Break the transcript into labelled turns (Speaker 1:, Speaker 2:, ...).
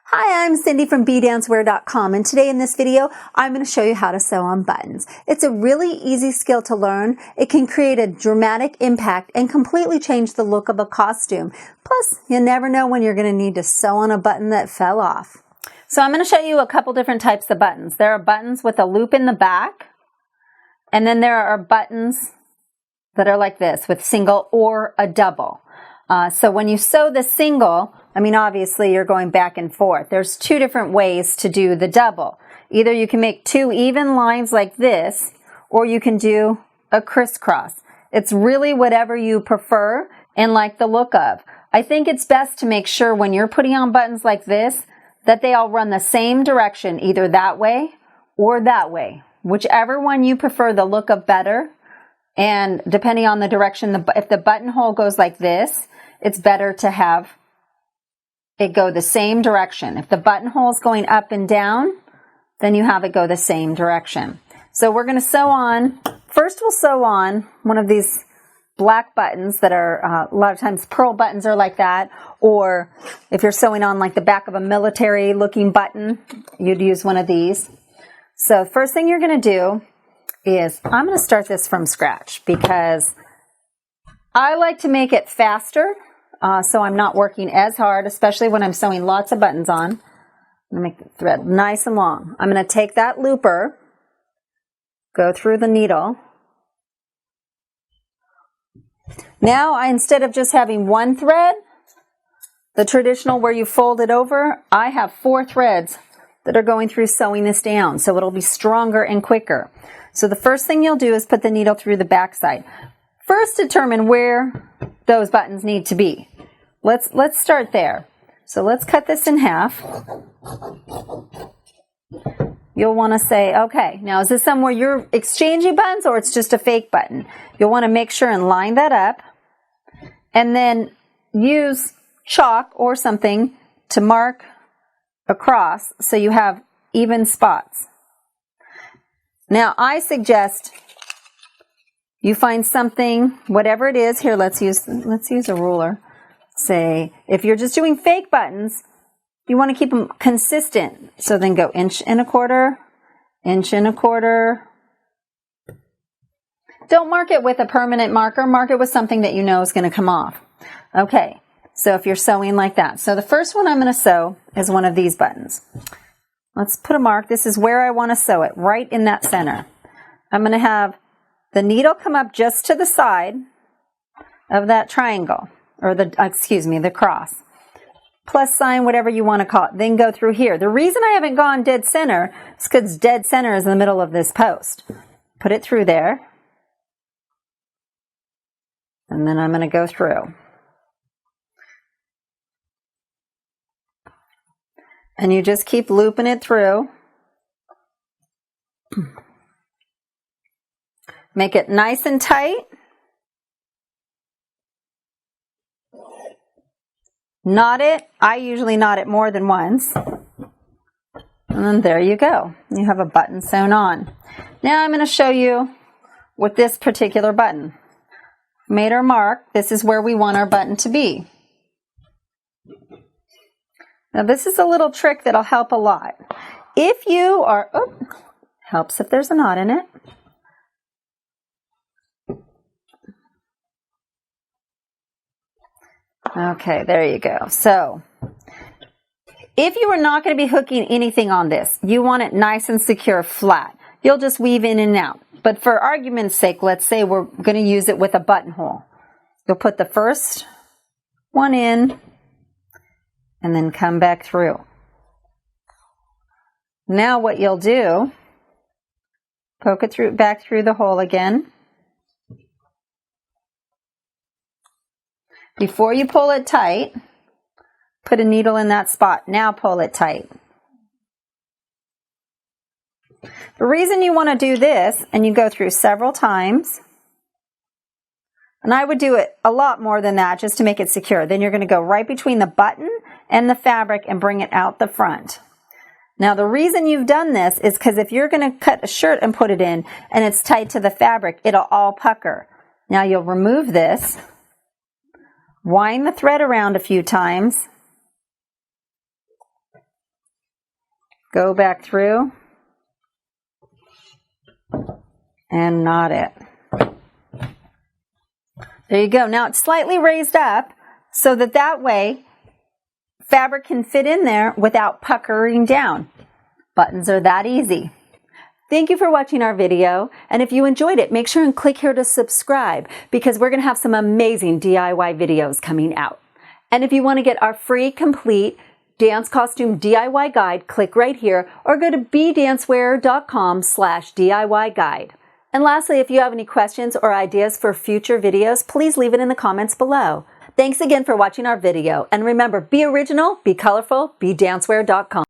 Speaker 1: Hi, I'm Cindy from bdancewear.com, and today in this video, I'm going to show you how to sew on buttons. It's a really easy skill to learn. It can create a dramatic impact and completely change the look of a costume. Plus, you never know when you're going to need to sew on a button that fell off. So I'm going to show you a couple different types of buttons. There are buttons with a loop in the back, and then there are buttons that are like this with single or a double. So when you sew the single, obviously you're going back and forth. There's two different ways to do the double. Either you can make two even lines like this, or you can do a crisscross. It's really whatever you prefer and like the look of. I think it's best to make sure when you're putting on buttons like this, that they all run the same direction, either that way or that way. Whichever one you prefer the look of better. And depending on the direction, if the buttonhole goes like this, it's better to have it go the same direction. If the buttonhole is going up and down, then you have it go the same direction. So we're going to sew on, first we'll sew on one of these black buttons that are, a lot of times pearl buttons are like that, or if you're sewing on like the back of a military looking button, you'd use one of these. So first thing you're going to do is, I'm going to start this from scratch because I like to make it faster. So I'm not working as hard, especially when I'm sewing lots of buttons on. I'm going to make the thread nice and long. I'm going to take that looper, go through the needle. Now, instead of just having one thread, the traditional where you fold it over, I have 4 threads that are going through sewing this down, so it'll be stronger and quicker. So the first thing you'll do is put the needle through the back side. First, determine where those buttons need to be. Let's start there. So let's cut this in half. You'll want to say, okay, now is this somewhere you're exchanging buttons or it's just a fake button? You'll want to make sure and line that up and then use chalk or something to mark across so you have even spots. Now I suggest you find something, whatever it is. Here, let's use a ruler. Say, if you're just doing fake buttons, you want to keep them consistent. So then go 1 1/4 inch, 1 1/4. Don't mark it with a permanent marker. Mark it with something that you know is going to come off. Okay, so if you're sewing like that. So the first one I'm going to sew is one of these buttons. Let's put a mark. This is where I want to sew it, right in that center. I'm going to have the needle come up just to the side of that triangle, or the cross. Plus sign, whatever you want to call it. Then go through here. The reason I haven't gone dead center is because dead center is in the middle of this post. Put it through there. And then I'm going to go through. And you just keep looping it through. Make it nice and tight. Knot it. I usually knot it more than once. And then there you go. You have a button sewn on. Now I'm going to show you with this particular button. Made our mark. This is where we want our button to be. Now this is a little trick that'll help a lot. If you are, helps if there's a knot in it. Okay, there you go. So, if you are not going to be hooking anything on this, you want it nice and secure, flat. You'll just weave in and out. But for argument's sake, let's say we're going to use it with a buttonhole. You'll put the first one in and then come back through. Now what you'll do, poke it back through the hole again. Before you pull it tight, put a needle in that spot. Now pull it tight. The reason you want to do this, and you go through several times, and I would do it a lot more than that just to make it secure. Then you're going to go right between the button and the fabric and bring it out the front. Now the reason you've done this is because if you're going to cut a shirt and put it in and it's tight to the fabric, it'll all pucker. Now you'll remove this. Wind the thread around a few times Go back through and knot it. There you go. Now it's slightly raised up so that way fabric can fit in there without puckering down. Buttons are that easy. Thank you for watching our video, and if you enjoyed it, make sure and click here to subscribe because we're going to have some amazing DIY videos coming out. And if you want to get our free, complete dance costume DIY guide, click right here or go to bdancewear.com/DIY guide. And lastly, if you have any questions or ideas for future videos, please leave it in the comments below. Thanks again for watching our video, and remember, be original, be colorful, bdancewear.com.